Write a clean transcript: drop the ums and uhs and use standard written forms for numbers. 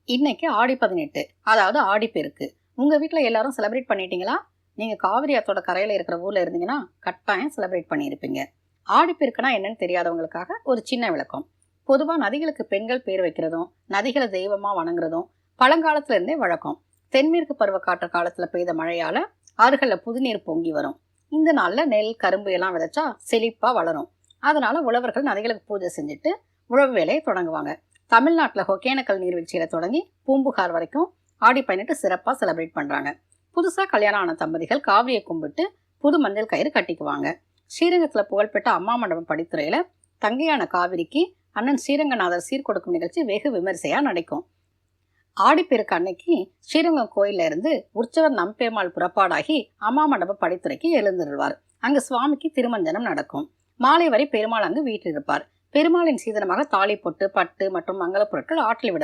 இன்னைக்கு ஆடி 18, அதாவது ஆடிப்பெருக்கு. உங்க வீட்டில் எல்லாரும் செலிப்ரேட் பண்ணிட்டீங்களா? நீங்க காவிரி ஆத்தோட கரையில இருக்கிற ஊர்ல இருந்தீங்கன்னா கட்டாயம் செலிப்ரேட் பண்ணியிருப்பீங்க. ஆடிப்பெருக்குனா என்னன்னு தெரியாதவங்களுக்காக ஒரு சின்ன விளக்கம். பொதுவா நதிகளுக்கு பெண்கள் பேர் வைக்கிறதும் நதிகளை தெய்வமா வணங்குறதும் பழங்காலத்துல இருந்தே வழக்கம். தென்மேற்கு பருவக்காற்று காலத்துல பெய்த மழையால ஆறுகள்ல புதுநீர் பொங்கி வரும். இந்த நாள்ல நெல் கரும்பு எல்லாம் விதைச்சா செழிப்பா வளரும். அதனால உழவர்கள் நதிகளுக்கு பூஜை செஞ்சுட்டு உழவு வேலையை தொடங்குவாங்க. தமிழ்நாட்டில் ஒகேனக்கல் நீர்வீழ்ச்சியில தொடங்கி பூம்புகார் வரைக்கும் ஆடி 18 சிறப்பாக செலிப்ரேட் பண்றாங்க. புதுசா கல்யாணம் ஆன தம்பதிகள் காவிரியை கும்பிட்டு புது மஞ்சள் கயிறு கட்டிக்குவாங்க. ஸ்ரீரங்கத்துல புகழ்பெற்ற அம்மா மண்டபம் படித்துறையில தங்கையான காவிரிக்கு அண்ணன் ஸ்ரீரங்கநாதர் சீர்கொடுக்கும் நிகழ்ச்சி வெகு விமரிசையா நடக்கும். ஆடிப்பெருக்கு அன்னைக்கு ஸ்ரீரங்கம் கோயில்ல இருந்து உற்சவர் நம்பெருமாள் புறப்பாடாகி அம்மா மண்டபம் படித்துறைக்கு எழுந்திருவார். அங்கு சுவாமிக்கு திருமஞ்சனம் நடக்கும். மாலை வரை பெருமாள் அங்கு வீற்றிருப்பார். பெருமாளின் சீதனமாக தாலி பொட்டு, பட்டு மற்றும் மங்கள பொருட்கள் ஆற்றில் விட